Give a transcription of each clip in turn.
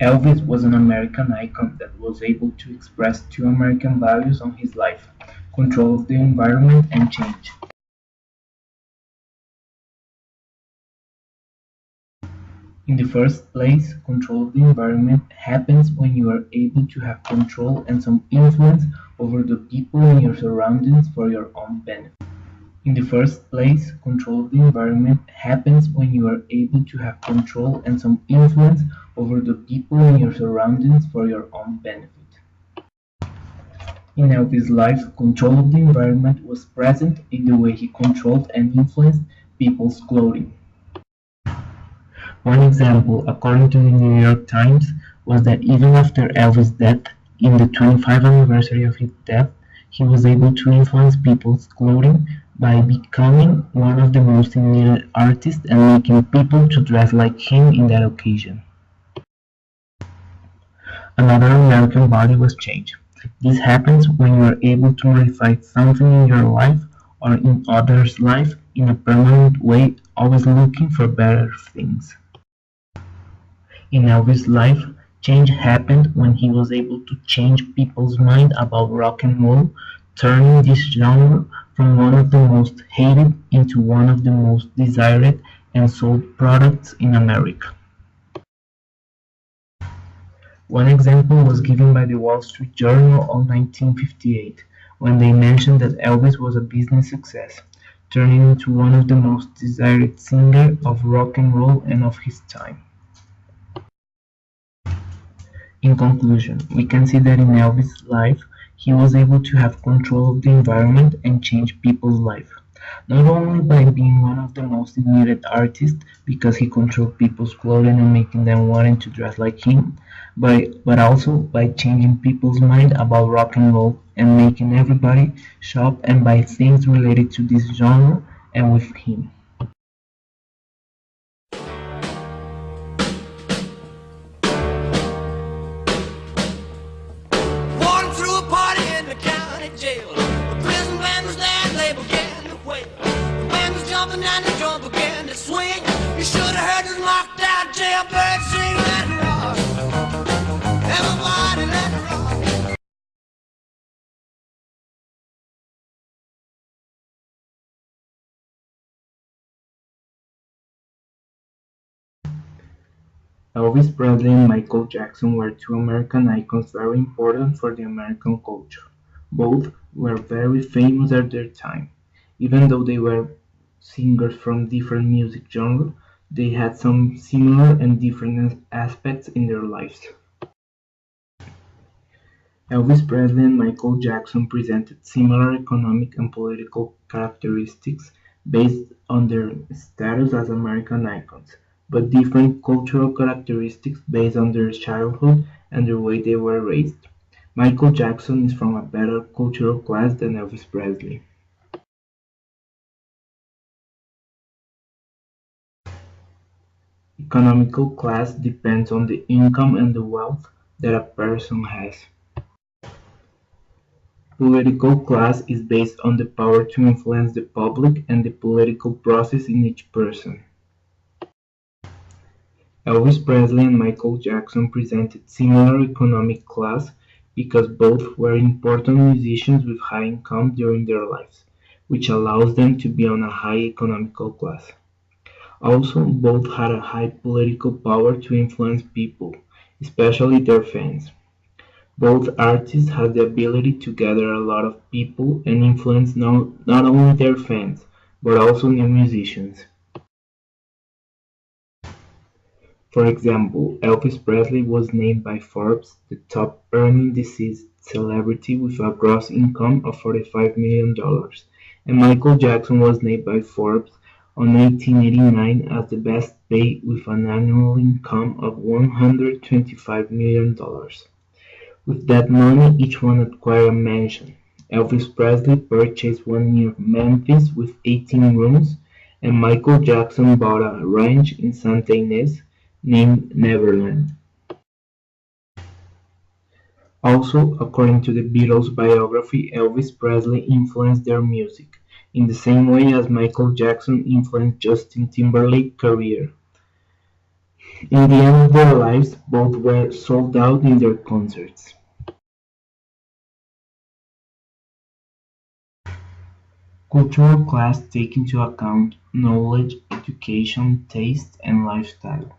Elvis was an American icon that was able to express two American values on his life: control of the environment and change. In the first place, control of the environment happens when you are able to have control and some influence over the people in your surroundings for your own benefit. In the first place, control of the environment happens when you are able to have control and some influence over the people in your surroundings for your own benefit. In Elvis' life, control of the environment was present in the way he controlled and influenced people's clothing. One example, according to the New York Times, was that even after Elvis' death, in the 25th anniversary of his death, he was able to influence people's clothing by becoming one of the most immediate artists and making people to dress like him in that occasion. Another American body was changed. This happens when you are able to modify something in your life or in others' life in a permanent way, always looking for better things. In Elvis' life, change happened when he was able to change people's mind about rock and roll, turning this genre from one of the most hated into one of the most desired and sold products in America. One example was given by the Wall Street Journal on 1958, when they mentioned that Elvis was a business success, turning into one of the most desired singers of rock and roll and of his time. In conclusion, we can see that in Elvis' life, he was able to have control of the environment and change people's life, not only by being one of the most immediate artists because he controlled people's clothing and making them wanting to dress like him, but also by changing people's mind about rock and roll and making everybody shop and buy things related to this genre and with him. Walking through a party in the county jail. The prison band was there and they began to wail. The band was jumping and the drum began to swing. You should have heard this knocked out jailbird sing. Let it rock. Everybody let it rock. Elvis Presley and Michael Jackson were two American icons very important for the American culture. Both were very famous at their time. Even though they were singers from different music genres, they had some similar and different aspects in their lives. Elvis Presley and Michael Jackson presented similar economic and political characteristics based on their status as American icons, but different cultural characteristics based on their childhood and the way they were raised. Michael Jackson is from a better cultural class than Elvis Presley. Economical class depends on the income and the wealth that a person has. Political class is based on the power to influence the public and the political process in each person. Elvis Presley and Michael Jackson presented similar economic class because both were important musicians with high income during their lives, which allows them to be on a high economical class. Also, both had a high political power to influence people, especially their fans. Both artists had the ability to gather a lot of people and influence not only their fans, but also new musicians. For example, Elvis Presley was named by Forbes the top earning deceased celebrity with a gross income of $45 million, and Michael Jackson was named by Forbes on 1989 as the best paid with an annual income of $125 million. With that money, each one acquired a mansion. Elvis Presley purchased one near Memphis with 18 rooms, and Michael Jackson bought a ranch in Santa Ynez named Neverland. Also, according to the Beatles biography, Elvis Presley influenced their music, in the same way as Michael Jackson influenced Justin Timberlake's career. In the end of their lives, both were sold out in their concerts. Cultural class take into account knowledge, education, taste, and lifestyle.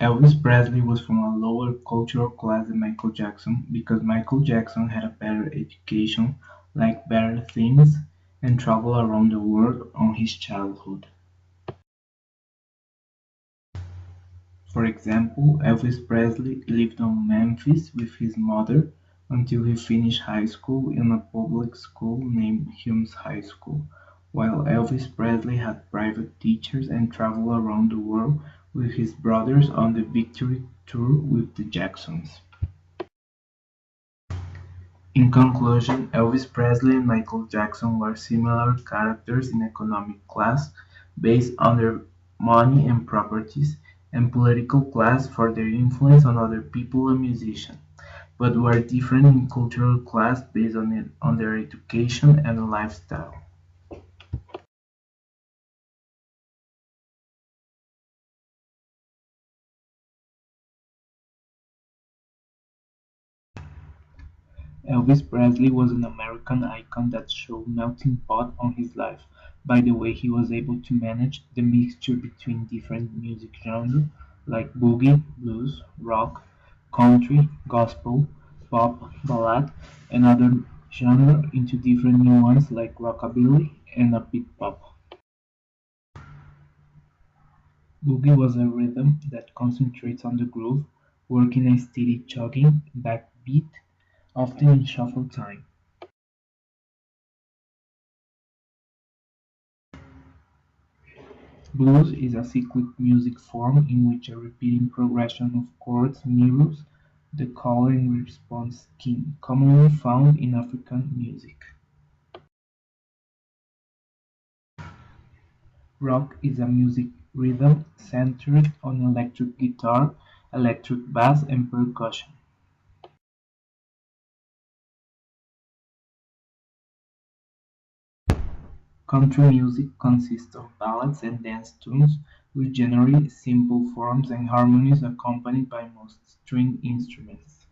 Elvis Presley was from a lower cultural class than Michael Jackson because Michael Jackson had a better education, liked better things, and traveled around the world on his childhood. For example, Elvis Presley lived in Memphis with his mother until he finished high school in a public school named Humes High School, while Elvis Presley had private teachers and traveled around the world with his brothers on the Victory Tour with the Jacksons. In conclusion, Elvis Presley and Michael Jackson were similar characters in economic class based on their money and properties, and political class for their influence on other people and musicians, but were different in cultural class based on their education and lifestyle. Elvis Presley was an American icon that showed melting pot on his life by the way he was able to manage the mixture between different music genres like boogie, blues, rock, country, gospel, pop, ballad, and other genres into different new ones like rockabilly and upbeat pop. Boogie was a rhythm that concentrates on the groove, working a steady chugging backbeat, often in shuffle time. Blues is a cyclic music form in which a repeating progression of chords mirrors the call and response scheme commonly found in African music. Rock is a music rhythm centered on electric guitar, electric bass, and percussion. Country music consists of ballads and dance tunes with generally simple forms and harmonies accompanied by most string instruments.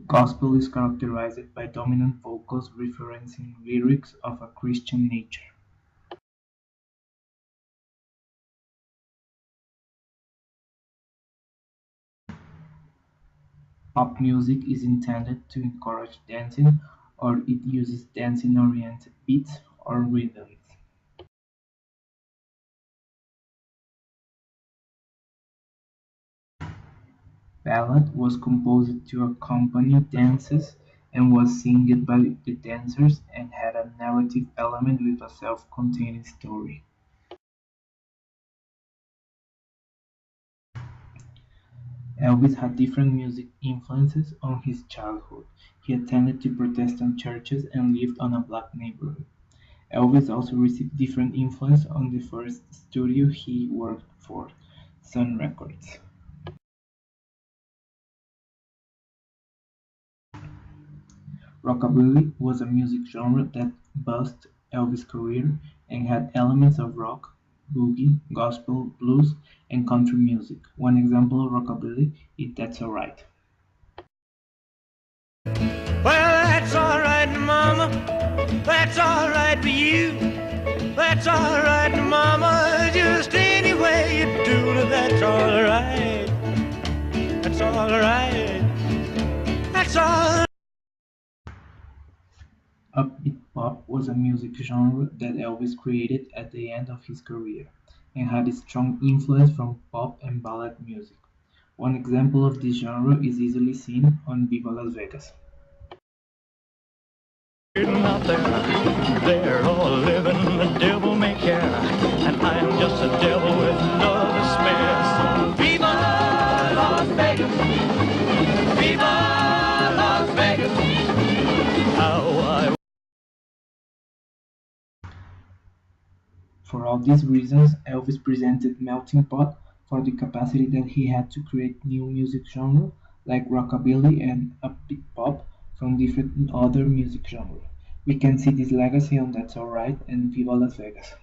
Gospel is characterized by dominant vocals referencing lyrics of a Christian nature. Pop music is intended to encourage dancing, or it uses dancing-oriented beats or rhythms. Ballad was composed to accompany dances and was sung by the dancers and had a narrative element with a self-contained story. Elvis had different music influences on his childhood. He attended to Protestant churches and lived on a black neighborhood. Elvis also received different influence on the first studio he worked for, Sun Records. Rockabilly was a music genre that boosted Elvis' career and had elements of rock, boogie, gospel, blues, and country music. One example of rockabilly is That's Alright. Well, that's all right, Mama. That's all right for you. That's all right, Mama. Just any way you do it, that's all right. That's all right. That's all. Upbeat pop was a music genre that Elvis created at the end of his career, and had a strong influence from pop and ballad music. One example of this genre is easily seen on Viva Las Vegas. Out there, they're all living the devil may care, and I'm just a devil with love to spare. So Viva Las Vegas, Viva Las Vegas. How I For all these reasons, Elvis presented Melting Pot for the capacity that he had to create new music genres like rockabilly and upbeat pop from different other music genres, we can see this legacy, and that's alright. And Viva Las Vegas!